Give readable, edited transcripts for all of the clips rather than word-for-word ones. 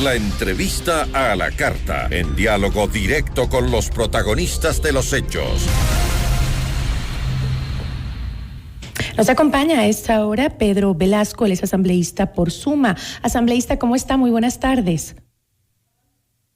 La entrevista a la carta, en diálogo directo con los protagonistas de los hechos. Nos acompaña a esta hora Pedro Velasco, él es asambleísta por Suma. Asambleísta, ¿cómo está? Muy buenas tardes.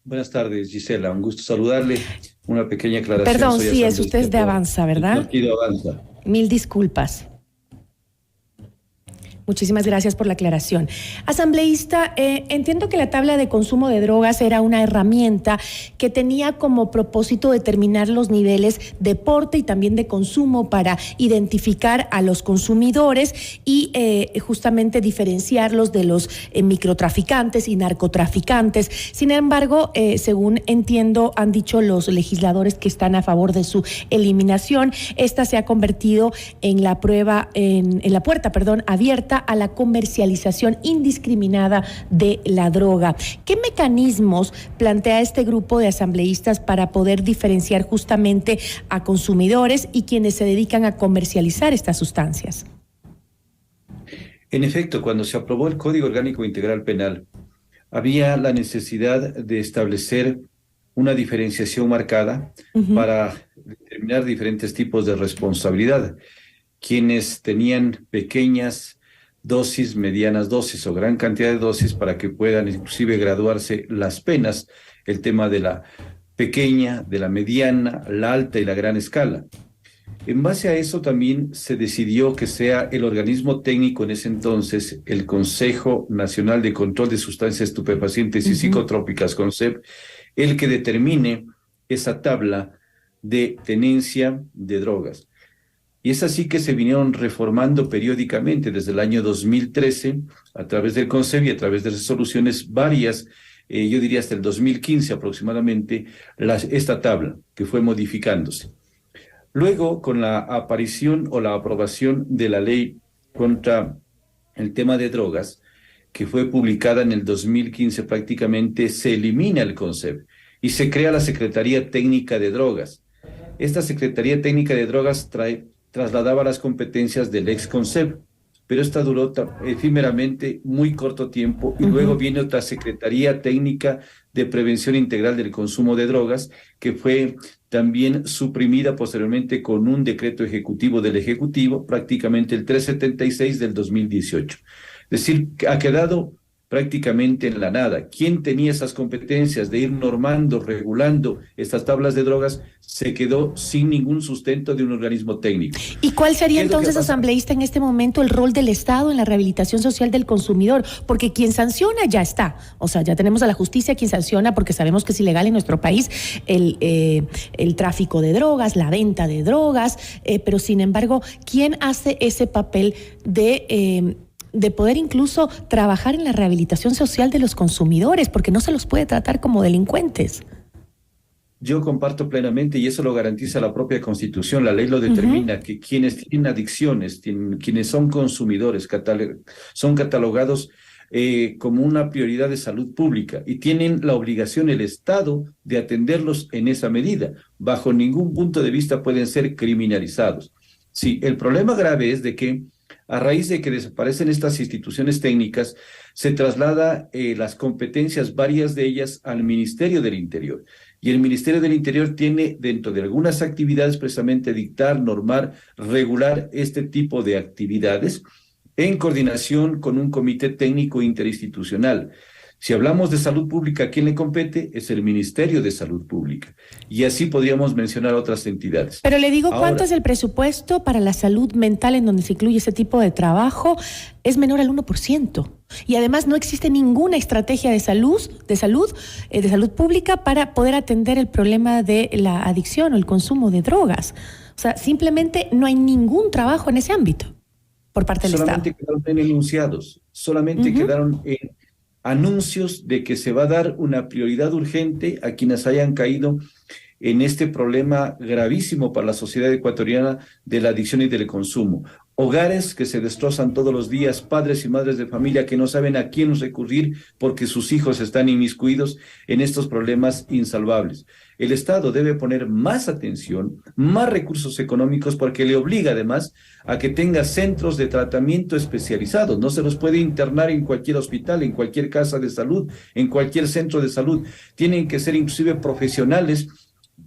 Buenas tardes, Gisela. Un gusto saludarle. Una pequeña aclaración. Perdón, sí, es usted de Avanza, ¿verdad? El partido Avanza. Mil disculpas. Muchísimas gracias por la aclaración. Asambleísta, entiendo que la tabla de consumo de drogas era una herramienta que tenía como propósito determinar los niveles de porte y también de consumo para identificar a los consumidores y justamente diferenciarlos de los microtraficantes y narcotraficantes. Sin embargo, según entiendo, han dicho los legisladores que están a favor de su eliminación. Esta se ha convertido en la puerta abierta a la comercialización indiscriminada de la droga. ¿Qué mecanismos plantea este grupo de asambleístas para poder diferenciar justamente a consumidores y quienes se dedican a comercializar estas sustancias? En efecto, cuando se aprobó el Código Orgánico Integral Penal, había la necesidad de establecer una diferenciación marcada para determinar diferentes tipos de responsabilidad. Quienes tenían pequeñas dosis, medianas dosis o gran cantidad de dosis para que puedan inclusive graduarse las penas, el tema de la pequeña, de la mediana, la alta y la gran escala. En base a eso también se decidió que sea el organismo técnico en ese entonces, el Consejo Nacional de Control de Sustancias Estupefacientes y Psicotrópicas, CONSEP, el que determine esa tabla de tenencia de drogas. Y es así que se vinieron reformando periódicamente desde el año 2013, a través del CONSEP y a través de resoluciones varias, yo diría hasta el 2015 aproximadamente, esta tabla que fue modificándose. Luego, con la aparición o la aprobación de la ley contra el tema de drogas, que fue publicada en el 2015 prácticamente, se elimina el CONSEP y se crea la Secretaría Técnica de Drogas. Esta Secretaría Técnica de Drogas trasladaba las competencias del ex CONSEP, pero esta duró efímeramente muy corto tiempo y luego viene otra Secretaría Técnica de Prevención Integral del Consumo de Drogas, que fue también suprimida posteriormente con un decreto ejecutivo del Ejecutivo, prácticamente el 376 del 2018. Es decir, ha quedado prácticamente en la nada. ¿Quién tenía esas competencias de ir normando, regulando estas tablas de drogas? Se quedó sin ningún sustento de un organismo técnico. ¿Y cuál sería entonces, asambleísta, en este momento el rol del Estado en la rehabilitación social del consumidor? Porque quien sanciona ya está. O sea, ya tenemos a la justicia quien sanciona porque sabemos que es ilegal en nuestro país el tráfico de drogas, la venta de drogas, pero sin embargo, ¿quién hace ese papel de poder incluso trabajar en la rehabilitación social de los consumidores, porque no se los puede tratar como delincuentes? Yo comparto plenamente y eso lo garantiza la propia Constitución. La ley lo determina, que quienes tienen adicciones, quienes son consumidores, son catalogados como una prioridad de salud pública y tienen la obligación el Estado de atenderlos en esa medida. Bajo ningún punto de vista pueden ser criminalizados. Sí, el problema grave es de que a raíz de que desaparecen estas instituciones técnicas, se traslada las competencias, varias de ellas, al Ministerio del Interior. Y el Ministerio del Interior tiene, dentro de algunas actividades, precisamente dictar, normar, regular este tipo de actividades en coordinación con un comité técnico interinstitucional. Si hablamos de salud pública, ¿a quién le compete? Es el Ministerio de Salud Pública. Y así podríamos mencionar otras entidades. Pero le digo, ¿cuánto es el presupuesto para la salud mental en donde se incluye ese tipo de trabajo? Es menor al 1%. Y además no existe ninguna estrategia de salud pública para poder atender el problema de la adicción o el consumo de drogas. O sea, simplemente no hay ningún trabajo en ese ámbito por parte del Estado. Solamente quedaron en enunciados, solamente quedaron en anuncios de que se va a dar una prioridad urgente a quienes hayan caído en este problema gravísimo para la sociedad ecuatoriana de la adicción y del consumo. hogares que se destrozan todos los días, padres y madres de familia que no saben a quién recurrir porque sus hijos están inmiscuidos en estos problemas insalvables. El Estado debe poner más atención, más recursos económicos, porque le obliga además a que tenga centros de tratamiento especializados. No se los puede internar en cualquier hospital, en cualquier casa de salud, en cualquier centro de salud. Tienen que ser inclusive profesionales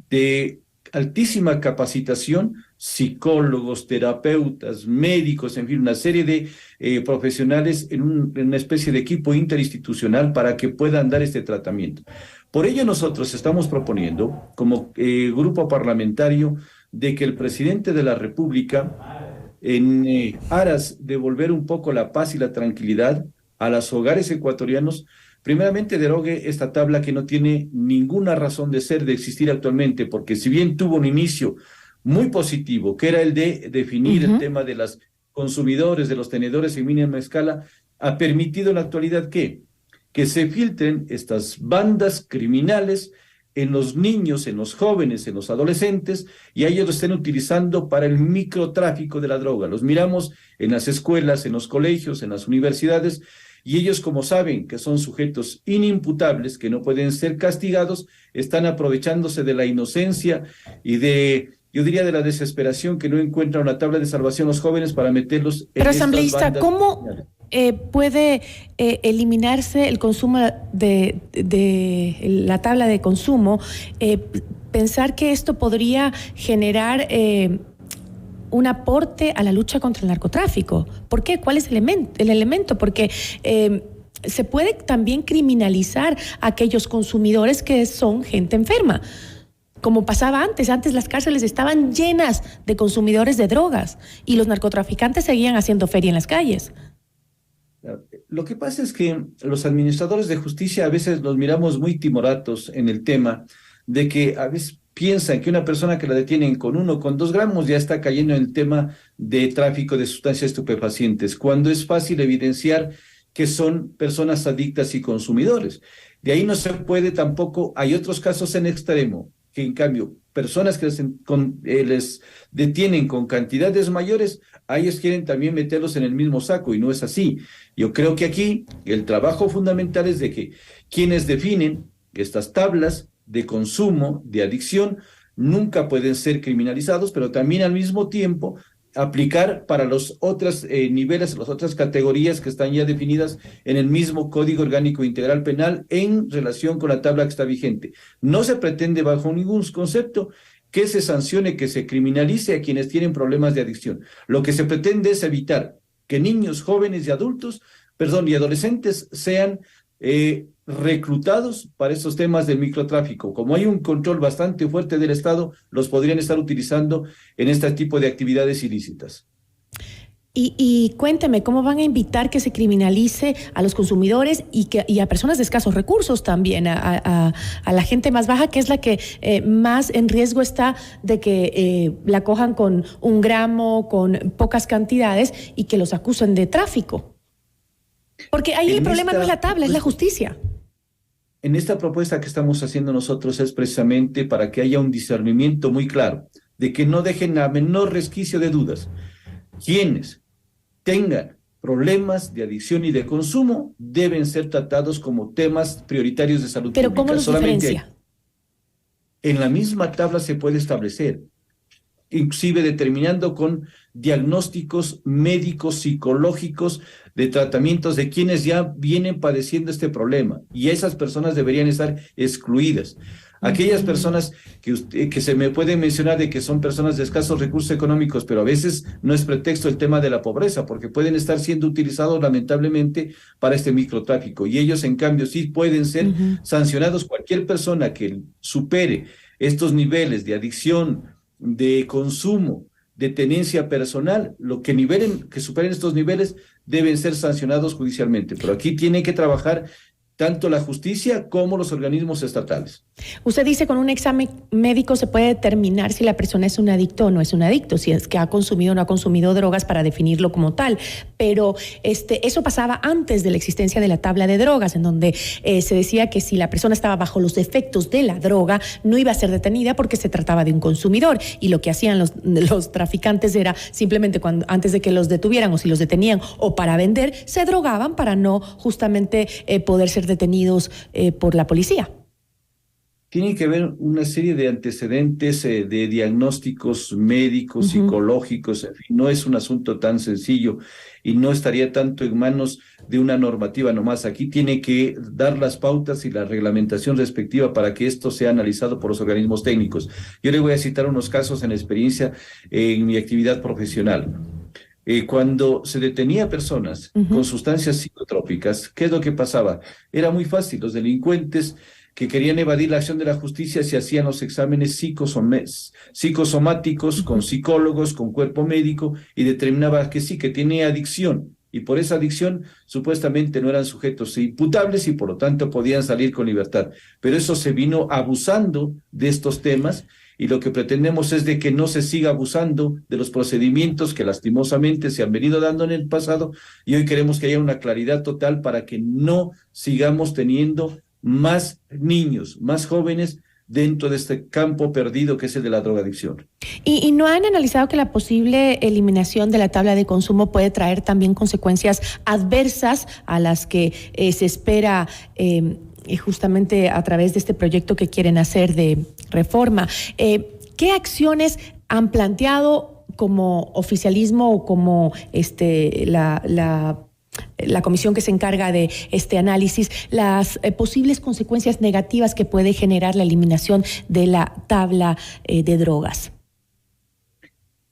de altísima capacitación, psicólogos, terapeutas, médicos, en fin, una serie de profesionales en una especie de equipo interinstitucional para que puedan dar este tratamiento. Por ello nosotros estamos proponiendo, como grupo parlamentario, de que el presidente de la República, en aras de volver un poco la paz y la tranquilidad a los hogares ecuatorianos, primeramente derogue esta tabla que no tiene ninguna razón de ser, de existir actualmente, porque si bien tuvo un inicio muy positivo, que era el de definir el tema de los consumidores, de los tenedores en mínima escala, ha permitido en la actualidad que se filtren estas bandas criminales en los niños, en los jóvenes, en los adolescentes, y a ellos lo estén utilizando para el microtráfico de la droga. Los miramos en las escuelas, en los colegios, en las universidades, y ellos, como saben que son sujetos inimputables, que no pueden ser castigados, están aprovechándose de la inocencia y yo diría de la desesperación, que no encuentran una tabla de salvación los jóvenes para meterlos en Pero estas asambleísta, bandas ¿cómo puede eliminarse el consumo de la tabla de consumo? Pensar que esto podría generar un aporte a la lucha contra el narcotráfico. ¿Por qué? ¿Cuál es el elemento? Porque se puede también criminalizar a aquellos consumidores que son gente enferma, como pasaba antes. Antes las cárceles estaban llenas de consumidores de drogas y los narcotraficantes seguían haciendo feria en las calles. Lo que pasa es que los administradores de justicia a veces los miramos muy timoratos en el tema de que a veces piensan que una persona que la detienen con 1 o con 2 gramos ya está cayendo en el tema de tráfico de sustancias estupefacientes, cuando es fácil evidenciar que son personas adictas y consumidores. De ahí no se puede tampoco, hay otros casos en extremo, que en cambio, personas que les detienen con cantidades mayores, a ellos quieren también meterlos en el mismo saco, y no es así. Yo creo que aquí el trabajo fundamental es de que quienes definen estas tablas de consumo, de adicción, nunca pueden ser criminalizados, pero también al mismo tiempo aplicar para los otros niveles, las otras categorías que están ya definidas en el mismo Código Orgánico Integral Penal en relación con la tabla que está vigente. No se pretende bajo ningún concepto que se sancione, que se criminalice a quienes tienen problemas de adicción. Lo que se pretende es evitar que niños, jóvenes y adolescentes sean reclutados para estos temas del microtráfico. Como hay un control bastante fuerte del Estado, los podrían estar utilizando en este tipo de actividades ilícitas. Y cuénteme, ¿cómo van a evitar que se criminalice a los consumidores y a personas de escasos recursos también, a la gente más baja, que es la que más en riesgo está de que la cojan con 1 gramo, con pocas cantidades y que los acusen de tráfico? Porque ahí el problema no es la tabla, es la justicia. En esta propuesta que estamos haciendo nosotros es precisamente para que haya un discernimiento muy claro, de que no dejen a menor resquicio de dudas. Quienes tengan problemas de adicción y de consumo deben ser tratados como temas prioritarios de salud pública. ¿Pero cómo los diferencia? En la misma tabla se puede establecer, inclusive determinando con diagnósticos médicos, psicológicos, de tratamientos de quienes ya vienen padeciendo este problema, y esas personas deberían estar excluidas. Aquellas personas que se me pueden mencionar de que son personas de escasos recursos económicos, pero a veces no es pretexto el tema de la pobreza, porque pueden estar siendo utilizados lamentablemente para este microtráfico, y ellos en cambio sí pueden ser sancionados. Cualquier persona que supere estos niveles de adicción, de consumo, de tenencia personal, que superen estos niveles deben ser sancionados judicialmente. Pero aquí tiene que trabajar tanto la justicia como los organismos estatales. Usted dice con un examen médico se puede determinar si la persona es un adicto o no es un adicto, si es que ha consumido o no ha consumido drogas para definirlo como tal, pero eso pasaba antes de la existencia de la tabla de drogas, en donde se decía que si la persona estaba bajo los efectos de la droga no iba a ser detenida porque se trataba de un consumidor, y lo que hacían los traficantes era simplemente antes de que los detuvieran o si los detenían o para vender, se drogaban para no justamente poder ser detenidos por la policía. Tiene que haber una serie de antecedentes, de diagnósticos médicos, psicológicos, en fin, no es un asunto tan sencillo y no estaría tanto en manos de una normativa nomás. Aquí tiene que dar las pautas y la reglamentación respectiva para que esto sea analizado por los organismos técnicos. Yo le voy a citar unos casos en experiencia en mi actividad profesional. Cuando se detenía personas con sustancias psicotrópicas, ¿qué es lo que pasaba? Era muy fácil, los delincuentes que querían evadir la acción de la justicia se hacían los exámenes psicosomáticos con psicólogos, con cuerpo médico, y determinaba que sí, que tenía adicción, y por esa adicción supuestamente no eran sujetos imputables y por lo tanto podían salir con libertad. Pero eso se vino abusando de estos temas, y lo que pretendemos es de que no se siga abusando de los procedimientos que lastimosamente se han venido dando en el pasado, y hoy queremos que haya una claridad total para que no sigamos teniendo más niños, más jóvenes dentro de este campo perdido que es el de la drogadicción. ¿Y no han analizado que la posible eliminación de la tabla de consumo puede traer también consecuencias adversas a las que se espera justamente a través de este proyecto que quieren hacer de reforma? ¿Qué acciones han planteado como oficialismo o como la comisión que se encarga de este análisis, las posibles consecuencias negativas que puede generar la eliminación de la tabla de drogas?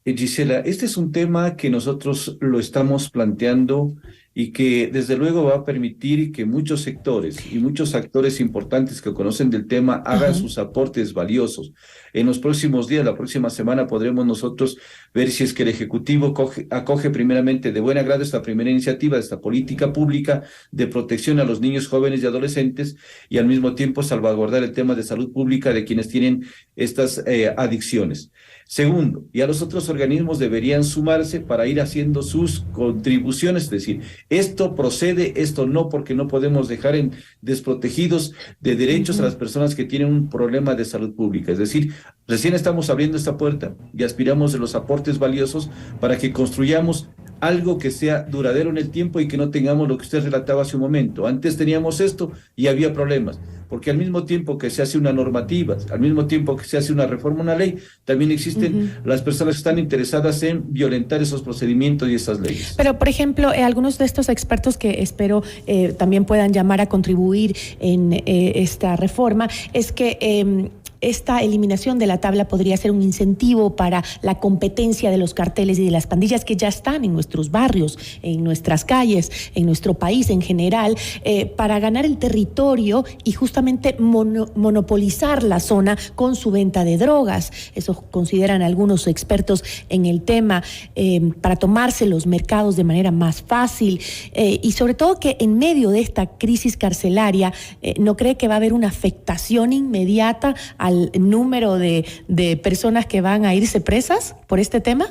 Gisela, este es un tema que nosotros lo estamos planteando y que desde luego va a permitir que muchos sectores y muchos actores importantes que conocen del tema hagan sus aportes valiosos. En los próximos días, la próxima semana, podremos nosotros ver si es que el Ejecutivo acoge primeramente de buen agrado esta primera iniciativa, esta política pública de protección a los niños, jóvenes y adolescentes, y al mismo tiempo salvaguardar el tema de salud pública de quienes tienen estas adicciones. Segundo, ya los otros organismos deberían sumarse para ir haciendo sus contribuciones, es decir, esto procede, esto no, porque no podemos dejar en desprotegidos de derechos a las personas que tienen un problema de salud pública. Es decir, recién estamos abriendo esta puerta y aspiramos de los aportes valiosos para que construyamos algo que sea duradero en el tiempo y que no tengamos lo que usted relataba hace un momento. Antes teníamos esto y había problemas, porque al mismo tiempo que se hace una normativa, al mismo tiempo que se hace una reforma, una ley, también existen las personas que están interesadas en violentar esos procedimientos y esas leyes. Pero, por ejemplo, algunos de estos expertos que espero también puedan llamar a contribuir en esta reforma, es que esta eliminación de la tabla podría ser un incentivo para la competencia de los carteles y de las pandillas que ya están en nuestros barrios, en nuestras calles, en nuestro país en general, para ganar el territorio y justamente monopolizar la zona con su venta de drogas. Eso consideran algunos expertos en el tema, para tomarse los mercados de manera más fácil, y sobre todo que en medio de esta crisis carcelaria, ¿no cree que va a haber una afectación inmediata al número de personas que van a irse presas por este tema?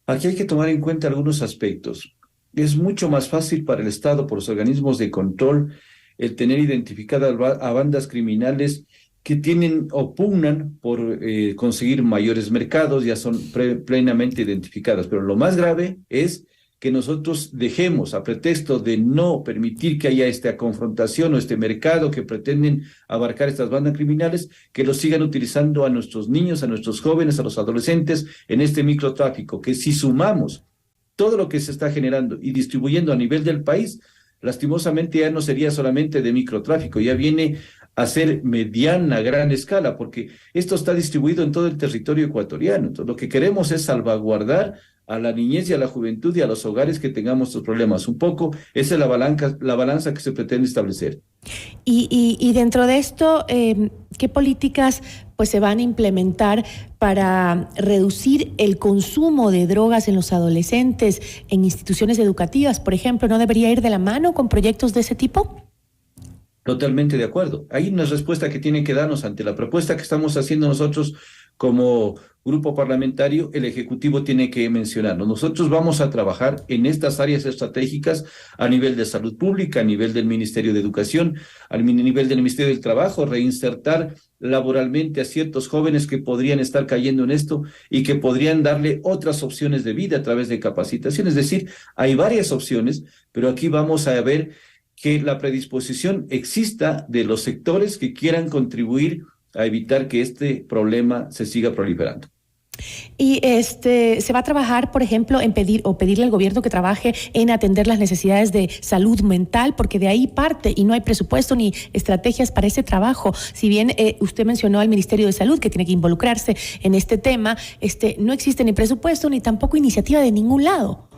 Aquí hay que tomar en cuenta algunos aspectos. Es mucho más fácil para el Estado, por los organismos de control, el tener identificadas a bandas criminales que tienen o pugnan por conseguir mayores mercados, ya son plenamente identificadas. Pero lo más grave es que nosotros dejemos, a pretexto de no permitir que haya esta confrontación o este mercado que pretenden abarcar estas bandas criminales, que lo sigan utilizando a nuestros niños, a nuestros jóvenes, a los adolescentes en este microtráfico, que si sumamos todo lo que se está generando y distribuyendo a nivel del país, lastimosamente ya no sería solamente de microtráfico, ya viene a ser mediana, gran escala, porque esto está distribuido en todo el territorio ecuatoriano. Entonces, lo que queremos es salvaguardar a la niñez y a la juventud y a los hogares que tengamos estos problemas. Un poco esa es la balanza que se pretende establecer. Y dentro de esto, ¿qué políticas pues se van a implementar para reducir el consumo de drogas en los adolescentes en instituciones educativas? Por ejemplo, ¿no debería ir de la mano con proyectos de ese tipo? Totalmente de acuerdo. Hay una respuesta que tiene que darnos ante la propuesta que estamos haciendo nosotros como grupo parlamentario. El Ejecutivo tiene que mencionarnos. Nosotros vamos a trabajar en estas áreas estratégicas a nivel de salud pública, a nivel del Ministerio de Educación, a nivel del Ministerio del Trabajo, reinsertar laboralmente a ciertos jóvenes que podrían estar cayendo en esto y que podrían darle otras opciones de vida a través de capacitación. Es decir, hay varias opciones, pero aquí vamos a ver que la predisposición exista de los sectores que quieran contribuir a evitar que este problema se siga proliferando. Y se va a trabajar, por ejemplo, en pedirle al gobierno que trabaje en atender las necesidades de salud mental, porque de ahí parte y no hay presupuesto ni estrategias para ese trabajo. Si bien usted mencionó al Ministerio de Salud que tiene que involucrarse en este tema, no existe ni presupuesto ni tampoco iniciativa de ningún lado.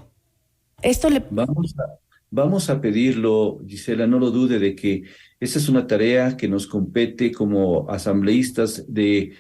Vamos a pedirlo, Gisela, no lo dude de que esa es una tarea que nos compete como asambleístas de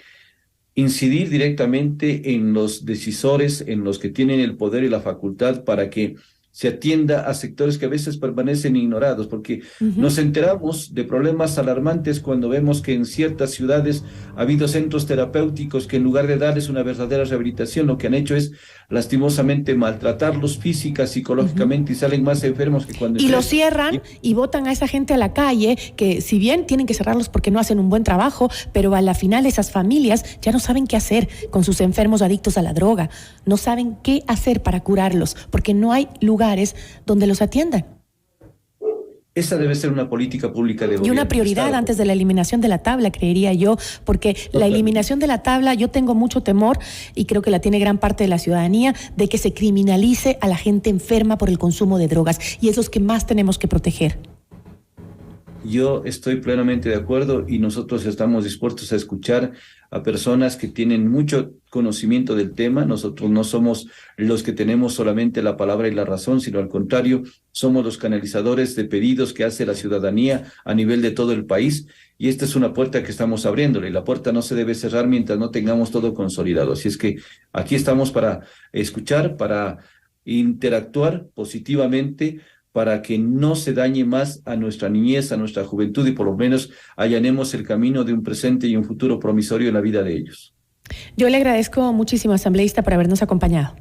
incidir directamente en los decisores, en los que tienen el poder y la facultad para que se atienda a sectores que a veces permanecen ignorados, porque nos enteramos de problemas alarmantes cuando vemos que en ciertas ciudades ha habido centros terapéuticos que en lugar de darles una verdadera rehabilitación, lo que han hecho es lastimosamente maltratarlos física, psicológicamente y salen más enfermos que cuando... Y los cierran y botan a esa gente a la calle, que si bien tienen que cerrarlos porque no hacen un buen trabajo, pero a la final esas familias ya no saben qué hacer con sus enfermos adictos a la droga, no saben qué hacer para curarlos, porque no hay lugares donde los atiendan. Esa debe ser una política pública de gobierno. Y una prioridad antes de la eliminación de la tabla, creería yo, porque la eliminación de la tabla, yo tengo mucho temor, y creo que la tiene gran parte de la ciudadanía, de que se criminalice a la gente enferma por el consumo de drogas, y es los que más tenemos que proteger. Yo estoy plenamente de acuerdo y nosotros estamos dispuestos a escuchar a personas que tienen mucho conocimiento del tema. Nosotros no somos los que tenemos solamente la palabra y la razón, sino al contrario, somos los canalizadores de pedidos que hace la ciudadanía a nivel de todo el país, y esta es una puerta que estamos abriéndole, y la puerta no se debe cerrar mientras no tengamos todo consolidado. Así es que aquí estamos para escuchar, para interactuar positivamente, para que no se dañe más a nuestra niñez, a nuestra juventud, y por lo menos allanemos el camino de un presente y un futuro promisorio en la vida de ellos. Yo le agradezco muchísimo, asambleísta, por habernos acompañado.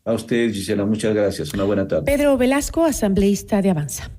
A usted, Gisela, muchas gracias. Una buena tarde. Pedro Velasco, asambleísta de Avanza.